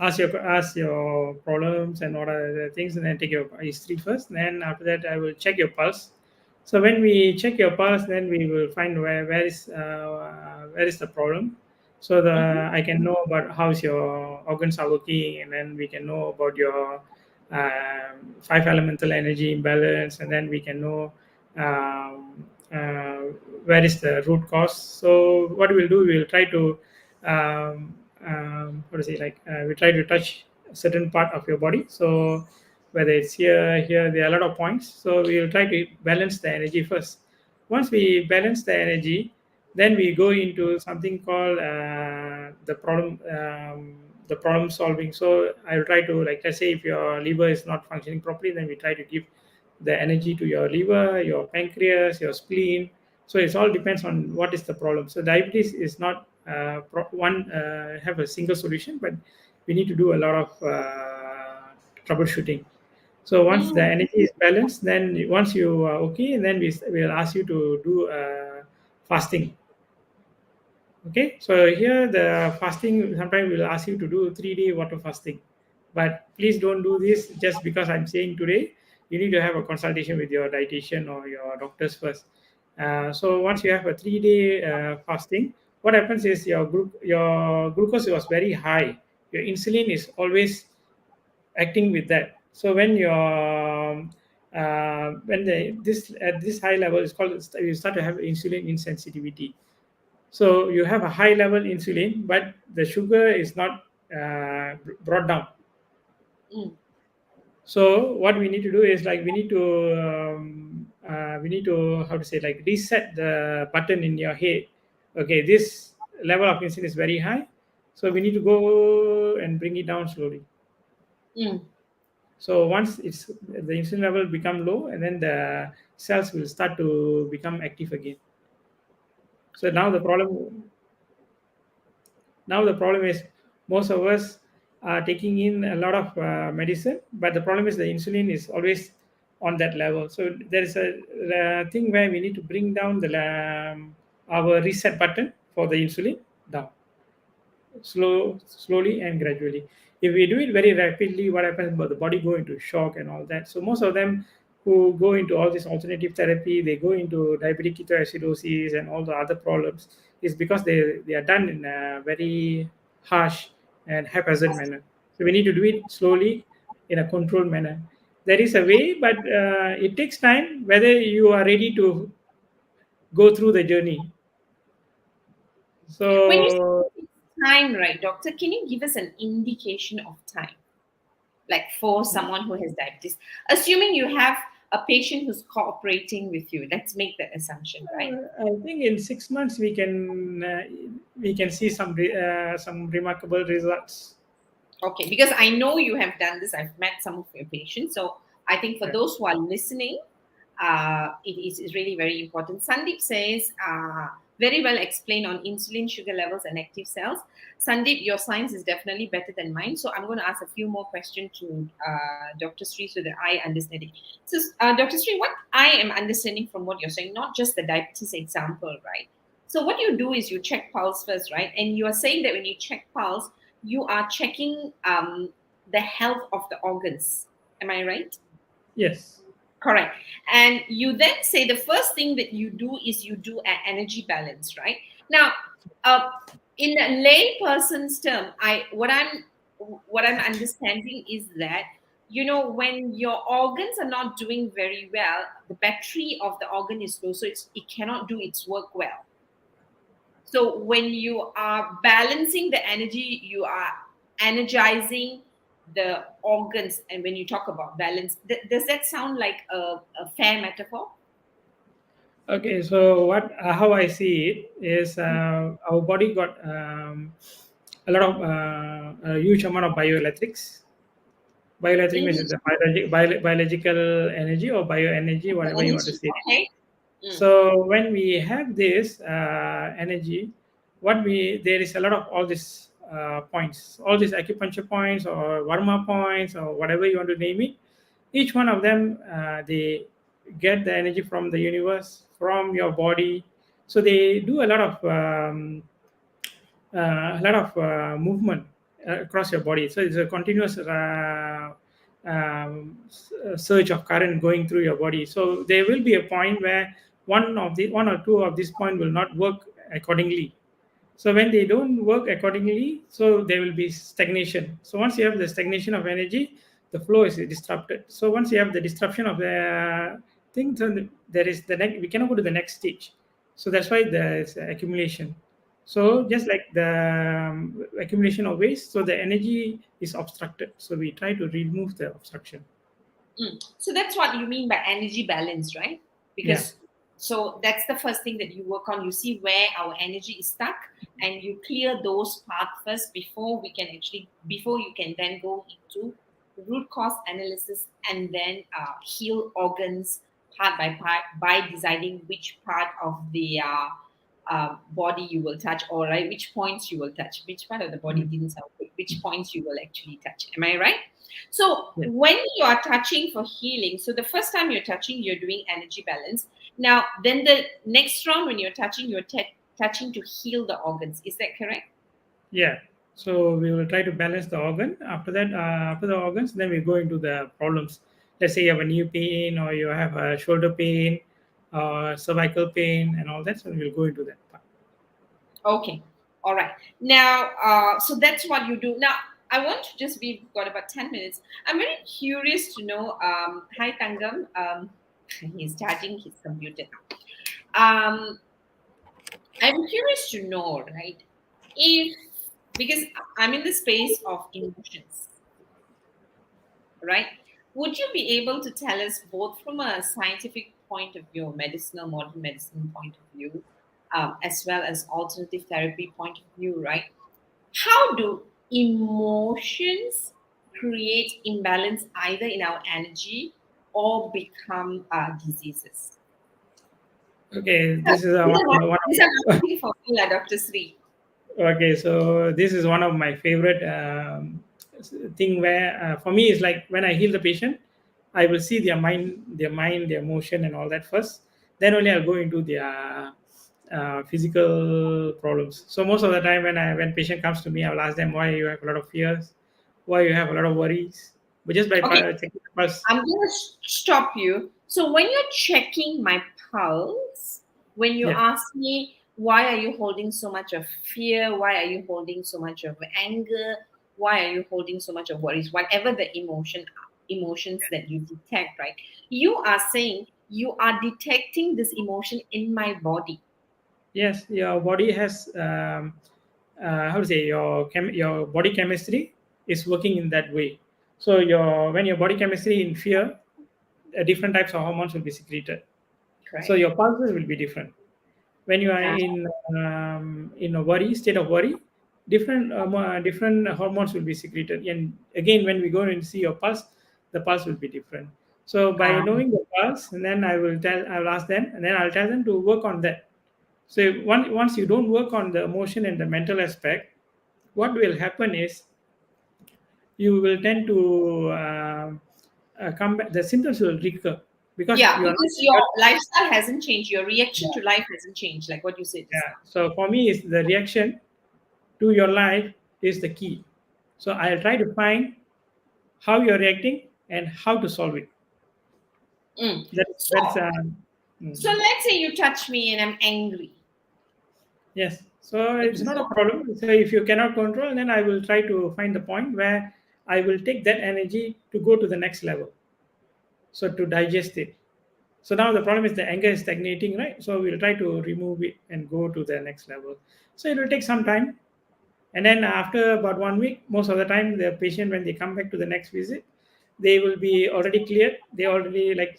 ask your problems and what are the things, and then take your history first. Then after that, I will check your pulse. So when we check your pulse, then we will find where is the problem. So Mm-hmm. I can know about how's your organs are working, and then we can know about your five elemental energy imbalance, and then we can know um, where is the root cause. So what we'll do, we'll try to um, what to say, like we try to touch a certain part of your body. So whether it's here, there are a lot of points. So we will try to balance the energy first. Once we balance the energy, then we go into something called the problem solving. So I'll try to, like, let's say if your liver is not functioning properly, then we try to give the energy to your liver, your pancreas, your spleen. So it all depends on what is the problem. So diabetes is not have a single solution, but we need to do a lot of troubleshooting. So once the Mm. energy is balanced, then once you are okay, then will ask you to do fasting. Okay, so here the fasting, sometimes we'll ask you to do 3 day water fasting, but please don't do this just because I'm saying today. You need to have a consultation with your dietitian or your doctors first. So once you have a 3 day fasting, what happens is your glucose was very high. Your insulin is always acting with that. So when this at this high level is called, you start to have insulin insensitivity. So you have a high level insulin, but the sugar is not brought down. Mm. So what we need to do is, like, we need to, how to say, like, reset the button in your head. Okay, this level of insulin is very high, so we need to go and bring it down slowly. Mm. So once it's the insulin level become low, and then the cells will start to become active again. So now the problem is, most of us are taking in a lot of medicine, but the problem is the insulin is always on that level. So there is a thing where we need to bring down our reset button for the insulin down, slowly and gradually. If we do it very rapidly, what happens? But the body go into shock and all that. So most of them who go into all this alternative therapy, they go into diabetic ketoacidosis and all the other problems, is because they are done in a very harsh and haphazard manner. So we need to do it slowly, in a controlled manner. There is a way, but it takes time. Whether you are ready to go through the journey. When you say So time, right, doctor, can you give us an indication of time, like for someone who has diabetes? Assuming you have a patient who's cooperating with you, let's make that assumption, right? I think in 6 months we can see some remarkable results. Okay, because I know you have done this. I've met some of your patients. So I think for Yeah. those who are listening, it is really very important. Sandeep says, very well explained on insulin, sugar levels, and active cells. Sandeep, your science is definitely better than mine. So I'm going to ask a few more questions to Dr. Sri so that I understand it. So, Dr. Sri, what I am understanding from what you're saying, not just the diabetes example, right? So what you do is you check pulse first, right? And you are saying that when you check pulse, you are checking the health of the organs. Am I right? Yes. Correct. And you then say the first thing that you do is you do an energy balance, right? Now, uh, in a lay person's term, what I'm understanding is that when your organs are not doing very well, the battery of the organ is low, so it cannot do its work well. So when you are balancing the energy, you are energizing the organs. And when you talk about balance, does that sound like a fair metaphor? Okay. So how I see it is, our body got a lot of a huge amount of bioelectrics. Bioelectric means it's Mm-hmm. a biological energy or bioenergy, The whatever you want to energy, say. okay. Mm. So when we have this energy, there is a lot of all these points, all these acupuncture points or Varma points or whatever you want to name it. Each one of them, they get the energy from the universe, from your body. So they do a lot of movement across your body. So it's a continuous surge of current going through your body. So there will be a point where one or two of these point will not work accordingly. So when they don't work accordingly, so there will be stagnation. So once you have the stagnation of energy, the flow is disrupted. So once you have the disruption of the thing, then there is the next. We cannot go to the next stage. So that's why there is accumulation. Mm. So just like the accumulation of waste, so the energy is obstructed. So we try to remove the obstruction. Mm. So that's what you mean by energy balance, right? Yeah. Because so that's the first thing that you work on. You see where our energy is stuck, and you clear those paths first before you can then go into root cause analysis and then heal organs part by part by deciding which part of the body you will touch, or right, which points you will touch, which part of the body Mm. didn't sound good, which points you will actually touch. Am I right? So Yeah. when you are touching for healing, so the first time you're touching, you're doing energy balance. Now, then the next round when you're touching, touching to heal the organs. Is that correct? Yeah. So we will try to balance the organ. After that, after the organs, then we go into the problems. Let's say you have a knee pain or you have a shoulder pain, cervical pain, and all that. So we'll go into that part. Okay. All right. Now, so that's what you do. Now, I want to just be, we've got about 10 minutes. I'm very curious to know. Hi, Tangam. He's charging his computer now. I'm curious to know, right? If, because I'm in the space of emotions, right? Would you be able to tell us both from a scientific point of view, medicinal, modern medicine point of view, as well as alternative therapy point of view, right? How do emotions create imbalance either in our energy or become diseases? Okay, this is These are asking for you, Dr. Sri. okay. So this is one of my favorite thing where for me is like when I heal the patient, I will see their emotion, and all that first. Then only I'll go into their physical problems. So most of the time when patient comes to me, I will ask them why you have a lot of fears, why you have a lot of worries. But just by Okay, checking the pulse, I'm going to stop you. So, when you're checking my pulse, when you yeah, ask me, why are you holding so much of fear? Why are you holding so much of anger? Why are you holding so much of worries? Whatever the emotions that you detect, right? You are saying you are detecting this emotion in my body. yes, your body has how to say your body chemistry is working in that way. So when your body chemistry in fear, different types of hormones will be secreted. So Correct. your pulses will be different. When you are Uh, in a state of worry, different hormones will be secreted. And again, when we go and see your pulse, the pulse will be different. So by um, knowing the pulse, and then I'll ask them, and then I'll tell them to work on that. So once you don't work on the emotion and the mental aspect, what will happen is you will tend to come back. The symptoms will recur because yeah, you are because your not. lifestyle hasn't changed, your reaction Yeah, to life hasn't changed, like what you said just yeah. now. So for me, is the reaction to your life is the key. So I'll try to find how you're reacting and how to solve it. Mm. That's So, so mm, let's say you touch me and I'm angry. yes. So Okay, it's not a so problem. So if you cannot control, then I will try to find the point where I will take that energy to go to the next level. So to digest it. So now the problem is the anger is stagnating, right? So we'll try to remove it and go to the next level. So it will take some time. And then after about 1 week, most of the time, the patient, when they come back to the next visit, they will be already cleared. They already like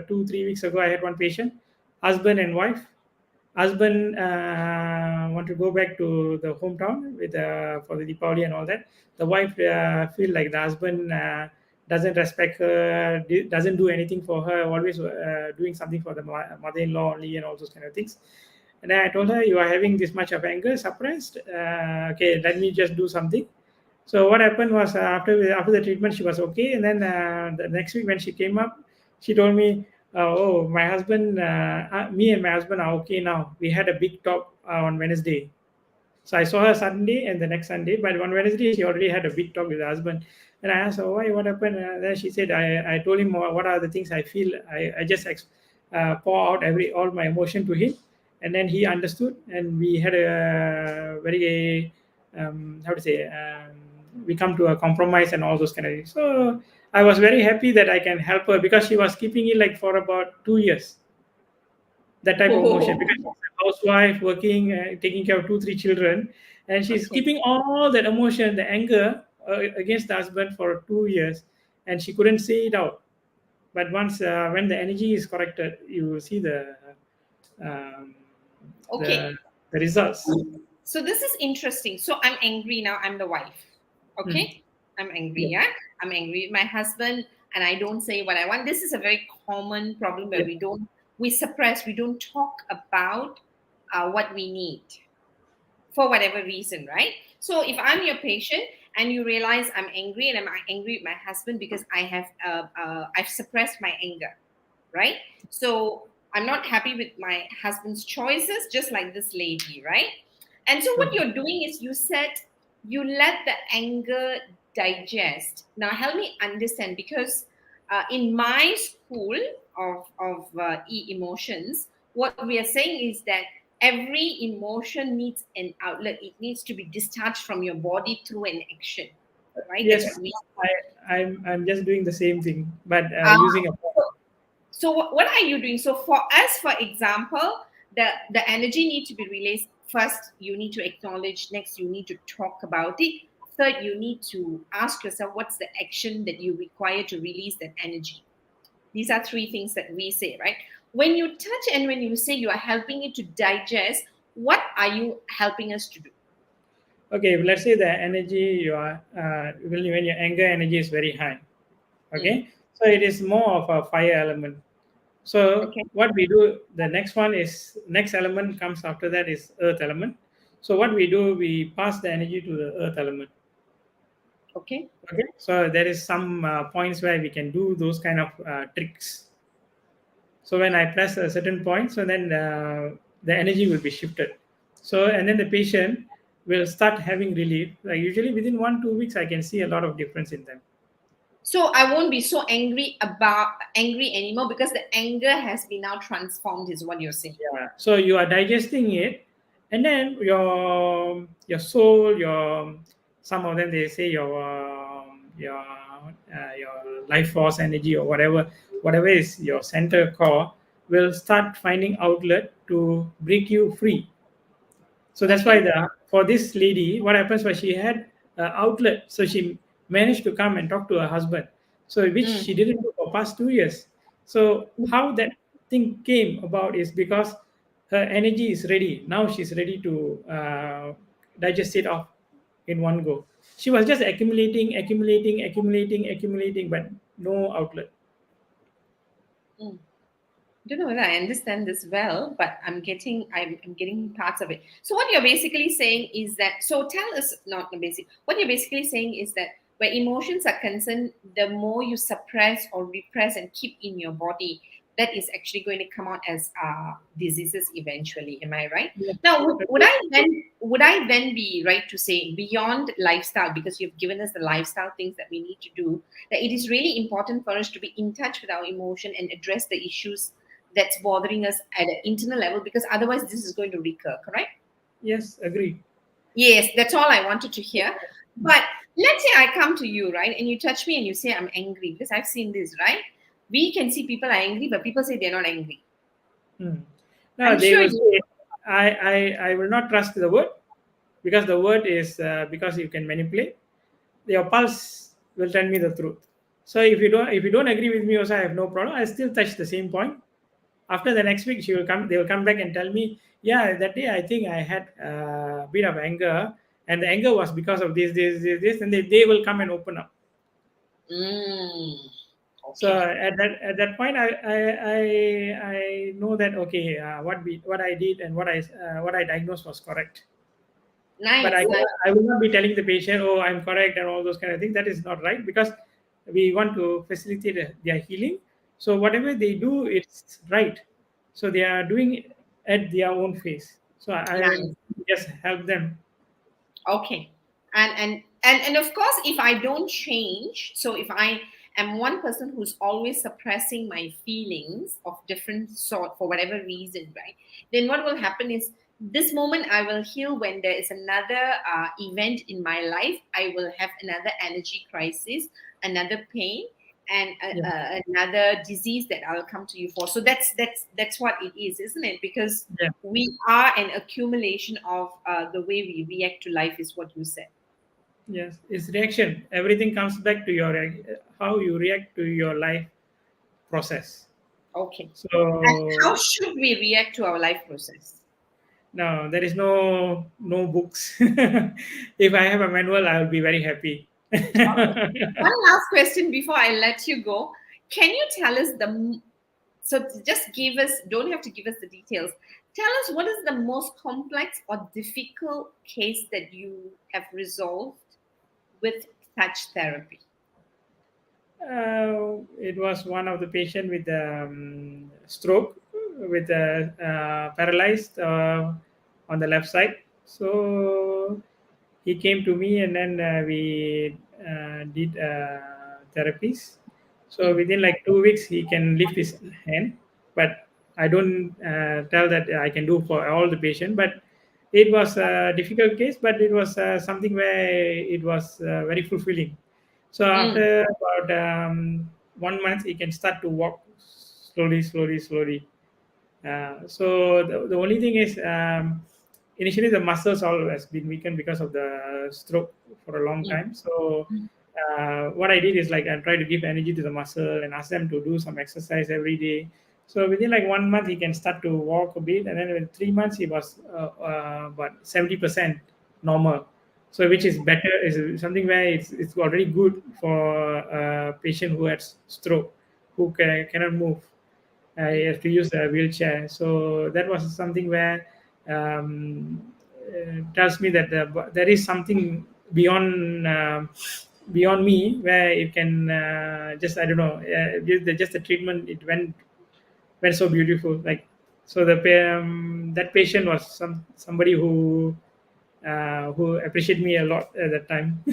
2 3 weeks ago, I had one patient, husband and wife. Husband want to go back to the hometown with for the Deepavali and all that. The wife feel like the husband doesn't respect her, doesn't do anything for her, always doing something for the mother-in-law only, and all those kind of things. And then I told her, you are having this much of anger, suppressed. Okay, let me just do something. So what happened was after the treatment, she was okay. And then the next week when she came up, she told me, "Oh, my husband, me and my husband are okay now. We had a big talk on Wednesday." So I saw her Sunday and the next Sunday, but one Wednesday she already had a big talk with her husband. And I asked her, why, what happened? Then she said, I told him what are the things I feel. I just pour out all my emotion to him. And then he understood, and we had a very, how to say, we come to a compromise and all those kind of things. So I was very happy that I can help her because she was keeping it like for about 2 years, that type of emotion, because she's Oh, a housewife working, taking care of two, three children, and she's okay. keeping all that emotion, the anger against the husband for 2 years, and she couldn't say it out. But once when the energy is corrected, you will see um, Okay. the the results. So this is interesting. So I'm angry now. I'm the wife. Mm. Okay. I'm angry. Yeah, Yeah. I'm angry with my husband and I don't say what I want. This is a very common problem where yeah, we suppress, we don't talk about what we need for whatever reason, right? So if I'm your patient and you realize I'm angry and I'm angry with my husband because I've suppressed my anger, right? So I'm not happy with my husband's choices, just like this lady, right? And so what true. you're doing is you let the anger digest. Now help me understand because in my school of emotions, what we are saying is that every emotion needs an outlet. It needs to be discharged from your body through an action, right? That's what Yes, we. I'm just doing the same thing, but Uh, using a. so what are you doing? So for us, for example, the energy need to be released. First, you need to acknowledge. Next, you need to talk about it. Third, you need to ask yourself what's the action that you require to release that energy. These are three things that we say, right? When you touch and when you say you are helping it to digest, what are you helping us to do? Okay, let's say the energy you are when your anger energy is very high. Mm, Okay, so it is more of a fire element. So okay. what we do, the next one is next element comes after that is earth element. So what we do, we pass the energy to the earth element. Okay. Okay, so there is some points where we can do those kind of tricks. So when I press a certain point, so then the energy will be shifted. So and then the patient will start having relief. Like usually within 1 2 weeks, I can see a lot of difference in them. So I won't be so angry anymore because the anger has been now transformed, is what you're saying. Yeah. So you are digesting it, and then your soul, your some of them they say your life force energy or whatever is your center core will start finding outlet to break you free. So that's why Okay. the for this lady, what happens was she had outlet, so she managed to come and talk to her husband. So which Mm. she didn't do for past 2 years. So how that thing came about is because her energy is ready now. She's ready to digest it off in one go. She was just accumulating, but no outlet. Mm. Don't know whether I understand this well, but I'm getting parts of it. So what you're basically saying is that so tell us not the basic. What you're basically saying is that where emotions are concerned, the more you suppress or repress and keep in your body, that is actually going to come out as diseases eventually. Am I right? Yes. Now, would I then be right to say beyond lifestyle because you've given us the lifestyle things that we need to do that it is really important for us to be in touch with our emotion and address the issues that's bothering us at an internal level because otherwise this is going to recur, correct? Yes, agree. Yes, that's all I wanted to hear. But let's say I come to you, right, and you touch me and you say I'm angry because I've seen this, right? We can see people are angry, but people say they're not angry. Hmm. No, I'm they sure will you. say, I will not trust the word because the word is because you can manipulate. Your pulse will tell me the truth. So if you don't agree with me, also I have no problem. I still touch the same point. After the next week, she will come. They will come back and tell me, yeah, that day I think I had a bit of anger, and the anger was because of this, and they will come and open up. Mm, So okay. at that point, I know that okay, what I did and what I diagnosed was correct. But Nice, nice. I will not be telling the patient, oh, I'm correct and all those kind of things. That is not right because we want to facilitate their healing. So whatever they do, it's right. So they are doing it at their own pace. So I will Nice. just help them. Okay. And of course, if I don't change, so if I am one person who's always suppressing my feelings of different sort for whatever reason, right? Then what will happen is this moment I will heal when there is another event in my life. I will have another energy crisis, another pain, and Yeah. another disease that I'll come to you for. So that's what it is, isn't it? Because Yeah. we are an accumulation of the way we react to life, is what you said. Yes, it's reaction. Everything comes back to your how you react to your life process. Okay. And how So should we react to our life process? no, there is no books. If I have a manual, I will be very happy. Okay. One last question before I let you go. Can you tell us so just give us, don't have to give us the details. Tell us what is the most complex or difficult case that you have resolved with touch therapy? It was one of the patient with stroke, with paralyzed on the left side. So he came to me, and then we did therapies. So Mm, within like 2 weeks, he can lift his hand. But I don't tell that I can do for all the patient. But it was a difficult case, but it was something where it was very fulfilling. So mm. after about 1 month, he can start to walk slowly, slowly, slowly. So the only thing is, initially the muscles all has been weakened because of the stroke for a long Mm. time. So what I did is like I try to give energy to the muscle and ask them to do some exercise every day. So within like 1 month, he can start to walk a bit, and then in 3 months, he was about 70% normal. So which is better, is something where it's already good for a patient who has stroke, who cannot move. I have to use a wheelchair. So that was something where tells me that there is something beyond me, where you can just I don't know, just the treatment, it went so beautiful. Like, so that patient was somebody who appreciated me a lot at that time.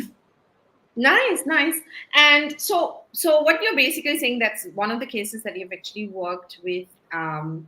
Nice, nice. And so what you're basically saying, that's one of the cases that you've actually worked with, and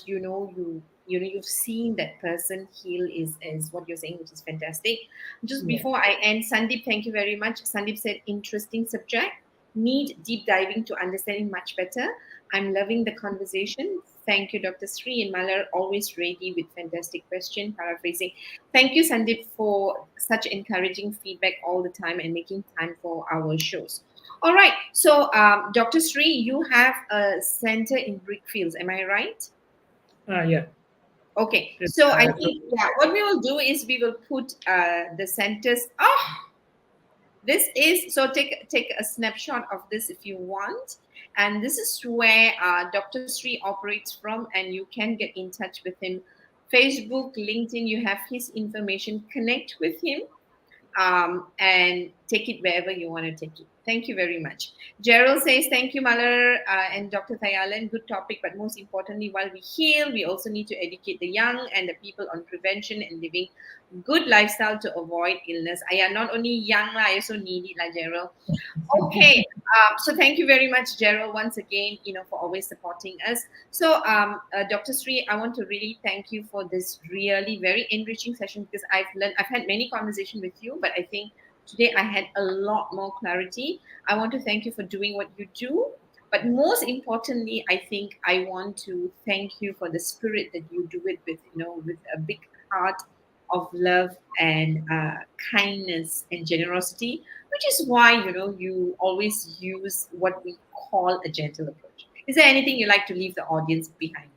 you've seen that person heal, is what you're saying, which is fantastic. Just Yeah. before I end, Sandeep, thank you very much. Sandeep said, interesting subject. Need deep diving to understanding much better. I'm loving the conversation. Thank you, Dr. Sri and Malar, always ready with fantastic question. Paraphrasing. Thank you, Sandeep, for such encouraging feedback all the time and making time for our shows. All right. So, Dr. Sri, you have a center in Brickfields. Am I right? Yeah. Okay. It's, So, I so, think, yeah, what we will do is we will put the centers. Oh, this is so take a snapshot of this if you want. And this is where Dr. Sri operates from, and you can get in touch with him. Facebook, LinkedIn, you have his information. Connect with him, and take it wherever you want to take it. Thank you very much. Gerald says, thank you, Malar and Dr. Thayalan. Good topic, but most importantly, while we heal, we also need to educate the young and the people on prevention and living good lifestyle to avoid illness. I am not only young, I also need it, like Gerald. Okay, so thank you very much, Gerald, once again, for always supporting us. So, Dr. Sri, I want to really thank you for this really very enriching session, because I've had many conversations with you, but I think today I had a lot more clarity. I want to thank you for doing what you do. But most importantly, I think I want to thank you for the spirit that you do it with, with a big heart of love and kindness and generosity, which is why you always use what we call a gentle approach. Is there anything you like to leave the audience behind?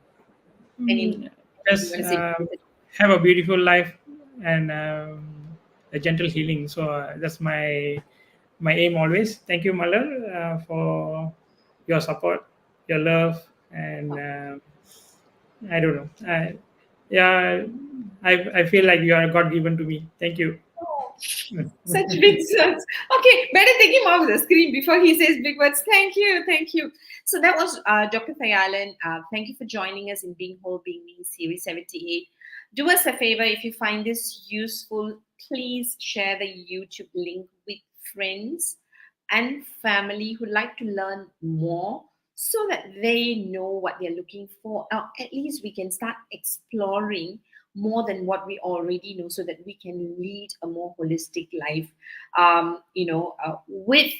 Anything mm, you just want to say? have a beautiful life and a gentle healing. So that's my aim always. Thank you, Malar, for your support, your love, and I don't know. Yeah, I feel like you are God given to me. Thank you. Oh, such big words. Okay, better take him off the screen before he says big words. Thank you, thank you. So that was Dr. Thayalan. Thank you for joining us in Being Whole, Being Me, Series 78. Do us a favor, if you find this useful, please share the YouTube link with friends and family who like to learn more so that they know what they're looking for. At least we can start exploring more than what we already know so that we can lead a more holistic life. With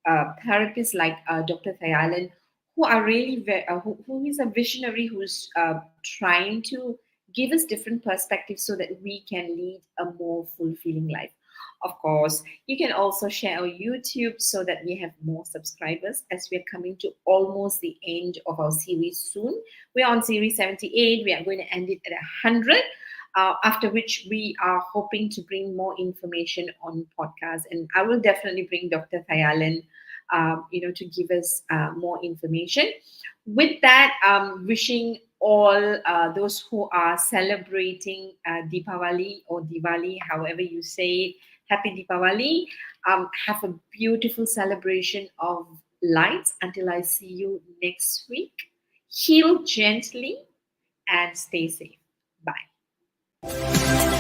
therapists like Dr. Thayalan, who are really who is a visionary who's trying to give us different perspectives so that we can lead a more fulfilling life. Of course, you can also share our YouTube so that we have more subscribers as we're coming to almost the end of our series soon. We're on series 78. We are going to end it at 100. After which we are hoping to bring more information on podcast, and I will definitely bring Dr. Thayalan, to give us more information. With that, wishing all those who are celebrating Deepavali or Diwali, however you say it, happy Deepavali. Have a beautiful celebration of lights until I see you next week. Heal gently and stay safe. Bye.